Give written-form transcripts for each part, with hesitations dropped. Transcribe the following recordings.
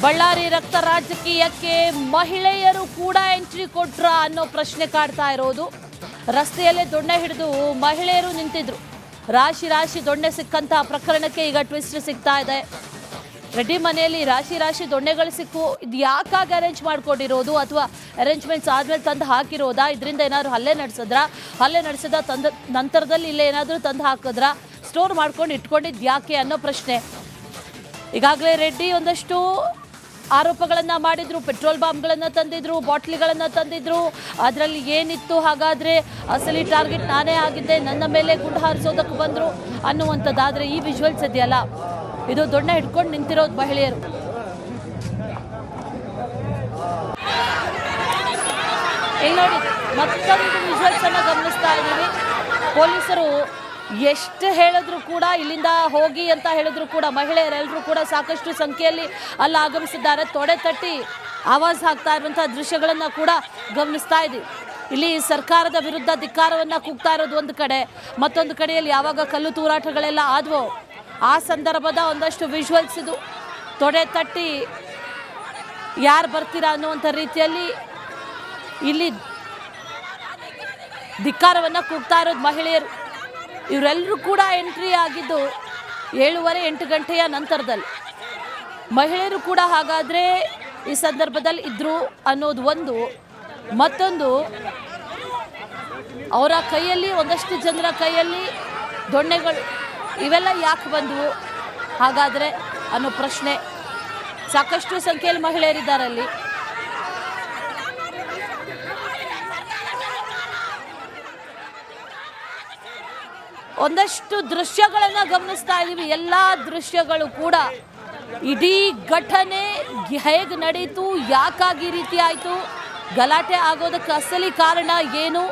ಬಳ್ಳಾರಿ ರಕ್ತ ರಾಜಕೀಯಕ್ಕೆ ಮಹಿಳೆಯರು ಕೂಡ ಎಂಟ್ರಿ ಕೊಟ್ರ ಅನ್ನೋ ಪ್ರಶ್ನೆ ಕಾಡ್ತಾ ಇರೋದು. ರಸ್ತೆಯಲ್ಲೇ ದೊಣ್ಣೆ ಹಿಡಿದು ಮಹಿಳೆಯರು ನಿಂತಿದ್ರು. ರಾಶಿ ರಾಶಿ ದೊಣ್ಣೆ ಸಿಕ್ಕಂತ ಪ್ರಕರಣಕ್ಕೆ ಈಗ ಟ್ವಿಸ್ಟ್ ಸಿಗ್ತಾ ಇದೆ. ರೆಡ್ಡಿ ಮನೆಯಲ್ಲಿ ರಾಶಿ ರಾಶಿ ದೊಣ್ಣೆಗಳು ಸಿಕ್ಕು. ಇದು ಯಾಕಾಗಿ ಅರೇಂಜ್ ಮಾಡ್ಕೊಂಡಿರೋದು ಅಥವಾ ಅರೇಂಜ್ಮೆಂಟ್ಸ್ ಆದ್ಮೇಲೆ ತಂದು ಹಾಕಿರೋದಾ? ಇದರಿಂದ ಏನಾದ್ರು ಹಲ್ಲೆ ನಡೆಸಿದ ನಂತರದಲ್ಲಿ ಇಲ್ಲೇ ಏನಾದರೂ ತಂದು ಹಾಕಿದ್ರ? ಸ್ಟೋರ್ ಮಾಡ್ಕೊಂಡು ಇಟ್ಕೊಂಡಿದ್ದು ಯಾಕೆ ಅನ್ನೋ ಪ್ರಶ್ನೆ. ಈಗಾಗಲೇ ರೆಡ್ಡಿ ಒಂದಷ್ಟು ಆರೋಪಗಳನ್ನು ಮಾಡಿದ್ರು. ಪೆಟ್ರೋಲ್ ಬಾಂಬ್ಗಳನ್ನು ತಂದಿದ್ರು, ಬಾಟ್ಲಿಗಳನ್ನು ತಂದಿದ್ರು. ಅದರಲ್ಲಿ ಏನಿತ್ತು, ಹಾಗಾದರೆ ಅಸಲಿ ಟಾರ್ಗೆಟ್ ನಾನೇ ಆಗಿದ್ದೆ, ನನ್ನ ಮೇಲೆ ಗುಂಡು ಹಾರಿಸೋದಕ್ಕೆ ಬಂದರು ಅನ್ನುವಂಥದ್ದಾದರೆ ಈ ವಿಜುವಲ್ಸ್ ಇದೆಯಲ್ಲ, ಇದು ದೊಣ್ಣೆ ಹಿಡ್ಕೊಂಡು ನಿಂತಿರೋದು ಮಹಿಳೆಯರು. ಇಲ್ಲಿ ನೋಡಿ, ಮತ್ತೊಂದು ವಿಜುವಲ್ಸ್ ಅನ್ನು ಗಮನಿಸ್ತಾ ಇದ್ದೀವಿ. ಪೊಲೀಸರು ಎಷ್ಟು ಹೇಳಿದ್ರು ಕೂಡ, ಇಲ್ಲಿಂದ ಹೋಗಿ ಅಂತ ಹೇಳಿದ್ರು ಕೂಡ ಮಹಿಳೆಯರೆಲ್ಲರೂ ಕೂಡ ಸಾಕಷ್ಟು ಸಂಖ್ಯೆಯಲ್ಲಿ ಅಲ್ಲಿ ಆಗಮಿಸಿದ್ದಾರೆ. ತೊಡೆ ತಟ್ಟಿ ಆವಾಜ್ ಹಾಕ್ತಾ ಇರುವಂತಹ ದೃಶ್ಯಗಳನ್ನು ಕೂಡ ಗಮನಿಸ್ತಾ ಇದ್ದೀವಿ. ಇಲ್ಲಿ ಸರ್ಕಾರದ ವಿರುದ್ಧ ಧಿಕ್ಕಾರವನ್ನು ಕೂಗ್ತಾ ಇರೋದು ಒಂದು ಕಡೆ, ಮತ್ತೊಂದು ಕಡೆಯಲ್ಲಿ ಯಾವಾಗ ಕಲ್ಲು ತೂರಾಟಗಳೆಲ್ಲ ಆದವೋ ಆ ಸಂದರ್ಭದ ಒಂದಷ್ಟು ವಿಜುವಲ್ಸ್ ಇದು. ತೊಡೆ ತಟ್ಟಿ ಯಾರು ಬರ್ತೀರಾ ಅನ್ನುವಂಥ ರೀತಿಯಲ್ಲಿ ಇಲ್ಲಿ ಧಿಕ್ಕಾರವನ್ನು ಕೂಗ್ತಾ ಇರೋದು ಮಹಿಳೆಯರು. ಇವರೆಲ್ಲರೂ ಕೂಡ ಎಂಟ್ರಿ ಆಗಿದ್ದು 7:30-8 ಗಂಟೆಯ ನಂತರದಲ್ಲಿ. ಮಹಿಳೆಯರು ಕೂಡ ಹಾಗಾದರೆ ಈ ಸಂದರ್ಭದಲ್ಲಿ ಇದ್ರು ಅನ್ನೋದು ಒಂದು. ಮತ್ತೊಂದು, ಅವರ ಕೈಯಲ್ಲಿ, ಒಂದಷ್ಟು ಜನರ ಕೈಯಲ್ಲಿ ದೊಣ್ಣೆಗಳು ಇವೆಲ್ಲ ಯಾಕೆ ಬಂದವು ಹಾಗಾದರೆ ಅನ್ನೋ ಪ್ರಶ್ನೆ. ಸಾಕಷ್ಟು ಸಂಖ್ಯೆಯಲ್ಲಿ ಮಹಿಳೆಯರಿದ್ದಾರೆ ಅಲ್ಲಿ. ಒಂದಷ್ಟು ದೃಶ್ಯಗಳನ್ನು ಗಮನಿಸ್ತಾ ಇದ್ದೀವಿ. ಎಲ್ಲ ದೃಶ್ಯಗಳು ಕೂಡ ಇಡೀ ಘಟನೆ ಹೇಗೆ ನಡೀತು, ಯಾಕಾಗಿ ಈ ರೀತಿ ಆಯಿತು, ಗಲಾಟೆ ಆಗೋದಕ್ಕೆ ಅಸಲಿ ಕಾರಣ ಏನು,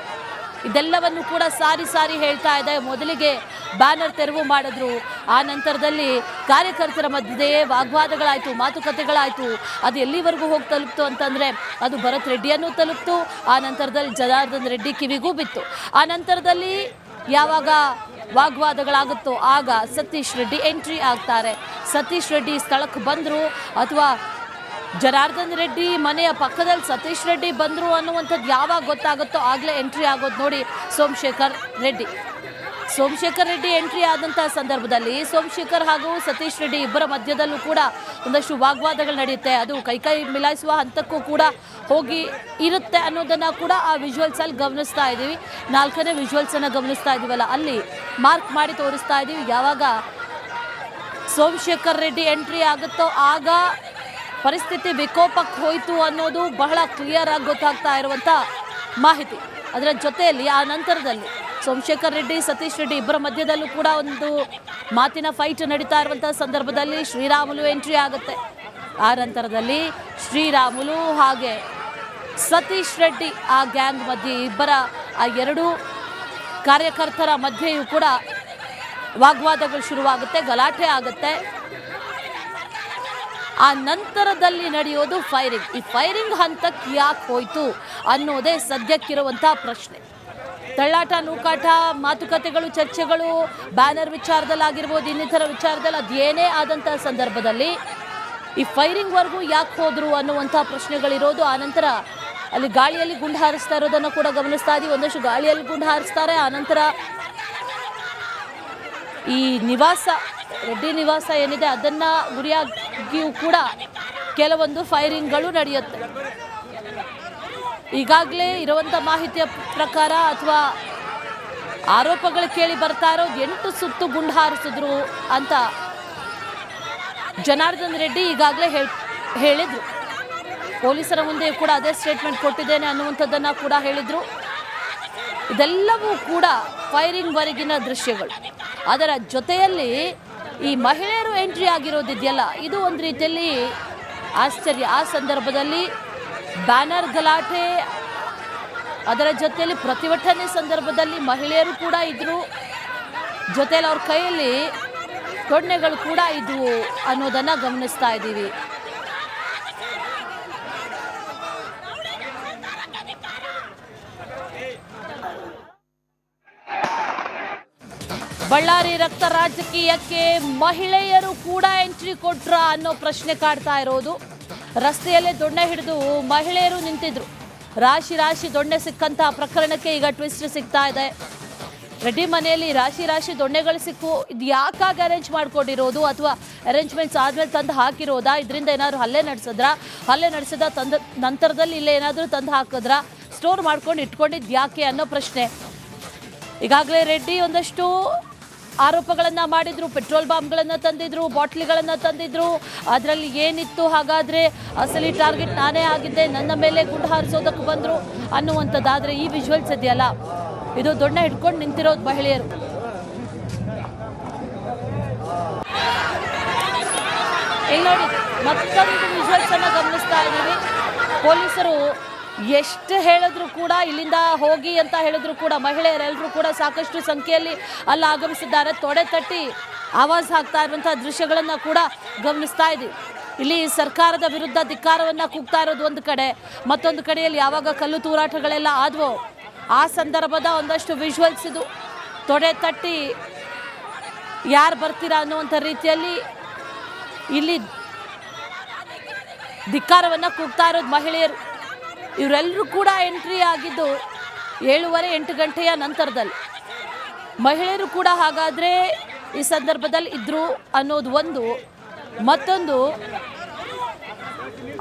ಇದೆಲ್ಲವನ್ನು ಕೂಡ ಸಾರಿ ಸಾರಿ ಹೇಳ್ತಾ ಇದೆ. ಮೊದಲಿಗೆ ಬ್ಯಾನರ್ ತೆರವು ಮಾಡಿದ್ರು, ಆ ನಂತರದಲ್ಲಿ ಕಾರ್ಯಕರ್ತರ ಮಧ್ಯೆ ವಾಗ್ವಾದಗಳಾಯಿತು, ಮಾತುಕತೆಗಳಾಯಿತು. ಅದು ಎಲ್ಲಿವರೆಗೂ ಹೋಗಿ ತಲುಪ್ತು ಅಂತಂದರೆ ಅದು ಭರತ್ ರೆಡ್ಡಿಯನ್ನು ತಲುಪ್ತು. ಆ ನಂತರದಲ್ಲಿ ಜನಾರ್ದನ್ ರೆಡ್ಡಿ ಕಿವಿಗೂ ಬಿತ್ತು. ಆ ನಂತರದಲ್ಲಿ ಯಾವಾಗ ವಾಗ್ವಾದಗಳಾಗುತ್ತೋ ಆಗ ಸತೀಶ್ ರೆಡ್ಡಿ ಎಂಟ್ರಿ ಆಗ್ತಾರೆ. ಸತೀಶ್ ರೆಡ್ಡಿ ಸ್ಥಳಕ್ಕೆ ಬಂದರು ಅಥವಾ ಜನಾರ್ದನ್ ರೆಡ್ಡಿ ಮನೆಯ ಪಕ್ಕದಲ್ಲಿ ಸತೀಶ್ ರೆಡ್ಡಿ ಬಂದರು ಅನ್ನುವಂಥದ್ದು ಯಾವಾಗ ಗೊತ್ತಾಗುತ್ತೋ ಆಗಲೇ ಎಂಟ್ರಿ ಆಗೋದು ನೋಡಿ ಸೋಮಶೇಖರ್ ರೆಡ್ಡಿ ಎಂಟ್ರಿ ಆದಂತಹ ಸಂದರ್ಭದಲ್ಲಿ ಸೋಮಶೇಖರ್ ಹಾಗೂ ಸತೀಶ್ ರೆಡ್ಡಿ ಇಬ್ಬರ ಮಧ್ಯದಲ್ಲೂ ಕೂಡ ಒಂದಷ್ಟು ವಾಗ್ವಾದಗಳು ನಡೆಯುತ್ತೆ. ಅದು ಕೈ ಮಿಲಾಯಿಸುವ ಹಂತಕ್ಕೂ ಕೂಡ ಹೋಗಿ ಇರುತ್ತೆ ಅನ್ನೋದನ್ನು ಕೂಡ ಆ ವಿಜುವಲ್ಸಲ್ಲಿ ಗಮನಿಸ್ತಾ ಇದ್ದೀವಿ. 4ನೇ ವಿಜುವಲ್ಸನ್ನು ಗಮನಿಸ್ತಾ ಇದ್ದೀವಲ್ಲ, ಅಲ್ಲಿ ಮಾರ್ಕ್ ಮಾಡಿ ತೋರಿಸ್ತಾ ಇದ್ದೀವಿ. ಯಾವಾಗ ಸೋಮಶೇಖರ್ ರೆಡ್ಡಿ ಎಂಟ್ರಿ ಆಗುತ್ತೋ ಆಗ ಪರಿಸ್ಥಿತಿ ವಿಕೋಪಕ್ಕೆ ಹೋಯಿತು ಅನ್ನೋದು ಬಹಳ ಕ್ಲಿಯರ್ ಆಗಿ ಗೊತ್ತಾಗ್ತಾ ಇರುವಂಥ ಮಾಹಿತಿ. ಅದರ ಜೊತೆಯಲ್ಲಿ ಆ ನಂತರದಲ್ಲಿ ಸೋಮಶೇಖರ್ ರೆಡ್ಡಿ, ಸತೀಶ್ ರೆಡ್ಡಿ ಇಬ್ಬರ ಮಧ್ಯದಲ್ಲೂ ಕೂಡ ಒಂದು ಮಾತಿನ ಫೈಟ್ ನಡೀತಾ ಇರುವಂಥ ಸಂದರ್ಭದಲ್ಲಿ ಶ್ರೀರಾಮುಲು ಎಂಟ್ರಿ ಆಗುತ್ತೆ. ಆ ನಂತರದಲ್ಲಿ ಶ್ರೀರಾಮುಲು ಹಾಗೆ ಸತೀಶ್ ರೆಡ್ಡಿ ಆ ಗ್ಯಾಂಗ್ ಮಧ್ಯೆ, ಇಬ್ಬರ ಆ ಎರಡು ಕಾರ್ಯಕರ್ತರ ಮಧ್ಯೆಯೂ ಕೂಡ ವಾಗ್ವಾದಗಳು ಶುರುವಾಗುತ್ತೆ, ಗಲಾಟೆ ಆಗುತ್ತೆ. ಆ ನಂತರದಲ್ಲಿ ನಡೆಯೋದು ಫೈರಿಂಗ್. ಈ ಫೈರಿಂಗ್ ಹಂತಕ್ಕೆ ಯಾಕೆ ಹೋಯಿತು ಅನ್ನೋದೇ ಸದ್ಯಕ್ಕಿರುವಂಥ ಪ್ರಶ್ನೆ. ತಳ್ಳಾಟ, ನೂಕಾಟ, ಮಾತುಕತೆಗಳು, ಚರ್ಚೆಗಳು, ಬ್ಯಾನರ್ ವಿಚಾರದಲ್ಲಾಗಿರ್ಬೋದು, ಇನ್ನಿತರ ವಿಚಾರದಲ್ಲಿ ಅದೇನೇ ಆದಂಥ ಸಂದರ್ಭದಲ್ಲಿ ಈ ಫೈರಿಂಗ್ವರೆಗೂ ಯಾಕೆ ಹೋದರು ಅನ್ನುವಂಥ ಪ್ರಶ್ನೆಗಳಿರೋದು. ಆನಂತರ ಅಲ್ಲಿ ಗಾಳಿಯಲ್ಲಿ ಗುಂಡು ಹಾರಿಸ್ತಾ ಇರೋದನ್ನು ಕೂಡ ಗಮನಿಸ್ತಾ ಇದ್ದೀವಿ. ಒಂದಷ್ಟು ಗಾಳಿಯಲ್ಲಿ ಗುಂಡು ಹಾರಿಸ್ತಾರೆ. ಆನಂತರ ಈ ನಿವಾಸ, ರೆಡ್ಡಿ ನಿವಾಸ ಏನಿದೆ ಅದನ್ನು ಗುರಿಯಾಗಿಯೂ ಕೂಡ ಕೆಲವೊಂದು ಫೈರಿಂಗ್ಗಳು ನಡೆಯುತ್ತೆ. ಈಗಾಗಲೇ ಇರುವಂಥ ಮಾಹಿತಿಯ ಪ್ರಕಾರ ಅಥವಾ ಆರೋಪಗಳು ಕೇಳಿ ಬರ್ತಾ ಇರೋದು 8 ಸುತ್ತು ಗುಂಡು ಹಾರಿಸಿದ್ರು ಅಂತ ಜನಾರ್ದನ್ ರೆಡ್ಡಿ ಈಗಾಗಲೇ ಹೇಳಿದ್ರು. ಪೊಲೀಸರ ಮುಂದೆ ಕೂಡ ಅದೇ ಸ್ಟೇಟ್ಮೆಂಟ್ ಕೊಟ್ಟಿದ್ದೇನೆ ಅನ್ನುವಂಥದ್ದನ್ನು ಕೂಡ ಹೇಳಿದರು. ಇದೆಲ್ಲವೂ ಕೂಡ ಫೈರಿಂಗ್ವರೆಗಿನ ದೃಶ್ಯಗಳು. ಅದರ ಜೊತೆಯಲ್ಲಿ ಈ ಮಹಿಳೆಯರು ಎಂಟ್ರಿ ಆಗಿರೋದಿದೆಯಲ್ಲ, ಇದು ಒಂದು ರೀತಿಯಲ್ಲಿ ಆಶ್ಚರ್ಯ. ಆ ಸಂದರ್ಭದಲ್ಲಿ ಬ್ಯಾನರ್ ಗಲಾಟೆ, ಅದರ ಜೊತೆಯಲ್ಲಿ ಪ್ರತಿಭಟನೆ ಸಂದರ್ಭದಲ್ಲಿ ಮಹಿಳೆಯರು ಕೂಡ ಇದ್ದರು, ಜೊತೆಯಲ್ಲಿ ಅವ್ರ ಕೈಯಲ್ಲಿ ದೊಣ್ಣೆಗಳು ಕೂಡ ಇದ್ವು ಅನ್ನೋದನ್ನು ಗಮನಿಸ್ತಾ ಇದ್ದೀವಿ. ಬಳ್ಳಾರಿ ರಕ್ತ ರಾಜಕೀಯಕ್ಕೆ ಮಹಿಳೆಯರು ಕೂಡ ಎಂಟ್ರಿ ಕೊಟ್ರ ಅನ್ನೋ ಪ್ರಶ್ನೆ ಕಾಡ್ತಾ ಇರೋದು. ರಸ್ತೆಯಲ್ಲೇ ದೊಣ್ಣೆ ಹಿಡಿದು ಮಹಿಳೆಯರು ನಿಂತಿದ್ರು. ರಾಶಿ ರಾಶಿ ದೊಣ್ಣೆ ಸಿಕ್ಕಂತಹ ಪ್ರಕರಣಕ್ಕೆ ಈಗ ಟ್ವಿಸ್ಟ್ ಸಿಗ್ತಾ ಇದೆ. ರೆಡ್ಡಿ ಮನೆಯಲ್ಲಿ ರಾಶಿ ರಾಶಿ ದೊಣ್ಣೆಗಳು ಸಿಕ್ಕು. ಇದು ಯಾಕಾಗಿ ಅರೇಂಜ್ ಮಾಡ್ಕೊಂಡಿರೋದು ಅಥವಾ ಅರೇಂಜ್ಮೆಂಟ್ಸ್ ಆದ್ಮೇಲೆ ತಂದು ಹಾಕಿರೋದಾ? ಇದರಿಂದ ಏನಾದ್ರು ಹಲ್ಲೆ ನಡೆಸಿದ ನಂತರದಲ್ಲಿ ಇಲ್ಲೇ ಏನಾದರೂ ತಂದು ಹಾಕಿದ್ರ? ಸ್ಟೋರ್ ಮಾಡ್ಕೊಂಡು ಇಟ್ಕೊಂಡಿದ್ದು ಯಾಕೆ ಅನ್ನೋ ಪ್ರಶ್ನೆ. ಈಗಾಗಲೇ ರೆಡ್ಡಿ ಒಂದಷ್ಟು ಆರೋಪಗಳನ್ನು ಮಾಡಿದ್ರು. ಪೆಟ್ರೋಲ್ ಬಾಂಬ್ಗಳನ್ನು ತಂದಿದ್ರು, ಬಾಟ್ಲಿಗಳನ್ನು ತಂದಿದ್ರು. ಅದರಲ್ಲಿ ಏನಿತ್ತು? ಹಾಗಾದರೆ ಅಸಲಿ ಟಾರ್ಗೆಟ್ ನಾನೇ ಆಗಿದ್ದೆ, ನನ್ನ ಮೇಲೆ ಗುಂಡು ಹಾರಿಸೋದಕ್ಕೆ ಬಂದರು ಅನ್ನುವಂಥದ್ದಾದರೆ ಈ ವಿಜುವಲ್ಸ್ ಇದೆಯಲ್ಲ, ಇದು ದೊಣ್ಣೆ ಹಿಡ್ಕೊಂಡು ನಿಂತಿರೋದು ಮಹಿಳೆಯರು. ಇಲ್ಲಿ ನೋಡಿ, ಮತ್ತೊಂದು ವಿಜುವಲ್ಸ್ ಅನ್ನು ಗಮನಿಸ್ತಾ ಇದ್ದೀವಿ. ಪೊಲೀಸರು ಎಷ್ಟು ಹೇಳಿದ್ರು ಕೂಡ, ಇಲ್ಲಿಂದ ಹೋಗಿ ಅಂತ ಹೇಳಿದ್ರು ಕೂಡ ಮಹಿಳೆಯರೆಲ್ಲರೂ ಕೂಡ ಸಾಕಷ್ಟು ಸಂಖ್ಯೆಯಲ್ಲಿ ಅಲ್ಲಿ ಆಗಮಿಸಿದ್ದಾರೆ. ತೊಡೆ ತಟ್ಟಿ ಆವಾಜ್ ಹಾಕ್ತಾ ಇರುವಂತಹ ದೃಶ್ಯಗಳನ್ನು ಕೂಡ ಗಮನಿಸ್ತಾ ಇದ್ದೀವಿ. ಇಲ್ಲಿ ಸರ್ಕಾರದ ವಿರುದ್ಧ ಧಿಕ್ಕಾರವನ್ನು ಕೂಗ್ತಾ ಇರೋದು ಒಂದು ಕಡೆ, ಮತ್ತೊಂದು ಕಡೆಯಲ್ಲಿ ಯಾವಾಗ ಕಲ್ಲು ತೂರಾಟಗಳೆಲ್ಲ ಆದವೋ ಆ ಸಂದರ್ಭದ ಒಂದಷ್ಟು ವಿಜುವಲ್ಸ್ ಇದು. ತೊಡೆ ತಟ್ಟಿ ಯಾರು ಬರ್ತೀರಾ ಅನ್ನುವಂಥ ರೀತಿಯಲ್ಲಿ ಇಲ್ಲಿ ಧಿಕ್ಕಾರವನ್ನು ಕೂಗ್ತಾ ಇರೋದು ಮಹಿಳೆಯರು. ಇವರೆಲ್ಲರೂ ಕೂಡ ಎಂಟ್ರಿ ಆಗಿದ್ದು 7:30-8 ಗಂಟೆಯ ನಂತರದಲ್ಲಿ. ಮಹಿಳೆಯರು ಕೂಡ ಹಾಗಾದರೆ ಈ ಸಂದರ್ಭದಲ್ಲಿ ಇದ್ದರು ಅನ್ನೋದು ಒಂದು. ಮತ್ತೊಂದು,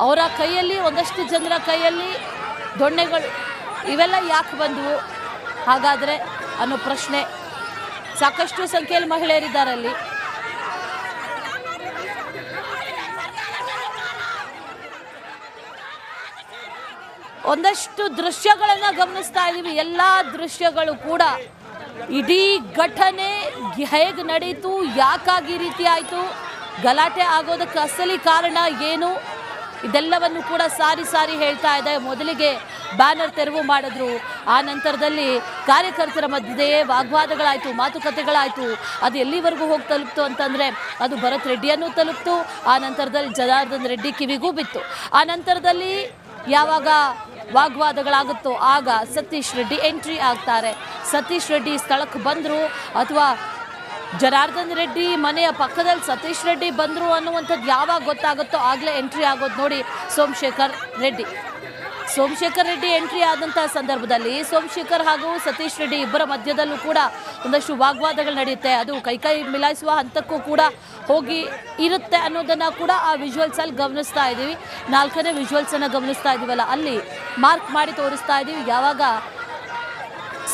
ಅವರ ಕೈಯಲ್ಲಿ, ಒಂದಷ್ಟು ಜನರ ಕೈಯಲ್ಲಿ ದೊಣ್ಣೆಗಳು ಇವೆಲ್ಲ ಯಾಕೆ ಬಂದವು ಹಾಗಾದರೆ ಅನ್ನೋ ಪ್ರಶ್ನೆ. ಸಾಕಷ್ಟು ಸಂಖ್ಯೆಯಲ್ಲಿ ಮಹಿಳೆಯರಿದ್ದಾರೆ ಅಲ್ಲಿ. ಒಂದಷ್ಟು ದೃಶ್ಯಗಳನ್ನು ಗಮನಿಸ್ತಾ ಇದ್ದೀವಿ. ಎಲ್ಲ ದೃಶ್ಯಗಳು ಕೂಡ ಇಡೀ ಘಟನೆ ಹೇಗೆ ನಡೀತು, ಯಾಕಾಗಿ ಈ ರೀತಿ ಆಯಿತು, ಗಲಾಟೆ ಆಗೋದಕ್ಕೆ ಅಸಲಿ ಕಾರಣ ಏನು, ಇದೆಲ್ಲವನ್ನು ಕೂಡ ಸಾರಿ ಹೇಳ್ತಾ ಇದೆ. ಮೊದಲಿಗೆ ಬ್ಯಾನರ್ ತೆರವು ಮಾಡಿದ್ರು, ಆ ನಂತರದಲ್ಲಿ ಕಾರ್ಯಕರ್ತರ ಮಧ್ಯೆ ವಾಗ್ವಾದಗಳಾಯಿತು, ಮಾತುಕತೆಗಳಾಯಿತು. ಅದು ಎಲ್ಲಿವರೆಗೂ ಹೋಗಿ ತಲುಪ್ತು ಅಂತಂದರೆ ಅದು ಭರತ್ ರೆಡ್ಡಿಯನ್ನು ತಲುಪ್ತು. ಆ ನಂತರದಲ್ಲಿ ಜನಾರ್ದನ್ ರೆಡ್ಡಿ ಕಿವಿಗೂ ಬಿತ್ತು. ಆ ನಂತರದಲ್ಲಿ ಯಾವಾಗ ವಾಗ್ವಾದಗಳಾಗುತ್ತೋ ಆಗ ಸತೀಶ್ ರೆಡ್ಡಿ ಎಂಟ್ರಿ ಆಗ್ತಾರೆ. ಸತೀಶ್ ರೆಡ್ಡಿ ಸ್ಥಳಕ್ಕೆ ಬಂದರು ಅಥವಾ ಜನಾರ್ದನ್ ರೆಡ್ಡಿ ಮನೆಯ ಪಕ್ಕದಲ್ಲಿ ಸತೀಶ್ ರೆಡ್ಡಿ ಬಂದರು ಅನ್ನುವಂಥದ್ದು ಯಾವಾಗ ಗೊತ್ತಾಗುತ್ತೋ ಆಗಲೇ ಎಂಟ್ರಿ ಆಗೋದು ನೋಡಿ ಸೋಮಶೇಖರ್ ರೆಡ್ಡಿ ಎಂಟ್ರಿ ಆದಂತಹ ಸಂದರ್ಭದಲ್ಲಿ ಸೋಮಶೇಖರ್ ಹಾಗೂ ಸತೀಶ್ ರೆಡ್ಡಿ ಇಬ್ಬರ ಮಧ್ಯದಲ್ಲೂ ಕೂಡ ಒಂದಷ್ಟು ವಾಗ್ವಾದಗಳು ನಡೆಯುತ್ತೆ. ಅದು ಕೈ ಮಿಲಾಯಿಸುವ ಹಂತಕ್ಕೂ ಕೂಡ ಹೋಗಿ ಇರುತ್ತೆ ಅನ್ನೋದನ್ನು ಕೂಡ ಆ ವಿಜುವಲ್ಸಲ್ಲಿ ಗಮನಿಸ್ತಾ ಇದ್ದೀವಿ. 4ನೇ ವಿಜುವಲ್ಸನ್ನು ಗಮನಿಸ್ತಾ ಇದ್ದೀವಲ್ಲ, ಅಲ್ಲಿ ಮಾರ್ಕ್ ಮಾಡಿ ತೋರಿಸ್ತಾ ಇದ್ದೀವಿ. ಯಾವಾಗ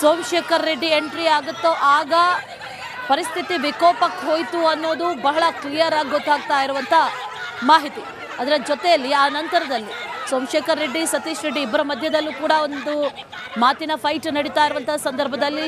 ಸೋಮಶೇಖರ್ ರೆಡ್ಡಿ ಎಂಟ್ರಿ ಆಗುತ್ತೋ ಆಗ ಪರಿಸ್ಥಿತಿ ವಿಕೋಪಕ್ಕೆ ಹೋಯಿತು ಅನ್ನೋದು ಬಹಳ ಕ್ಲಿಯರ್ ಆಗಿ ಗೊತ್ತಾಗ್ತಾ ಇರುವಂಥ ಮಾಹಿತಿ. ಅದರ ಜೊತೆಯಲ್ಲಿ ಆ ನಂತರದಲ್ಲಿ ಸೋಮಶೇಖರ್ ರೆಡ್ಡಿ, ಸತೀಶ್ ರೆಡ್ಡಿ ಇಬ್ಬರ ಮಧ್ಯದಲ್ಲೂ ಕೂಡ ಒಂದು ಮಾತಿನ ಫೈಟ್ ನಡೀತಾ ಇರುವಂಥ ಸಂದರ್ಭದಲ್ಲಿ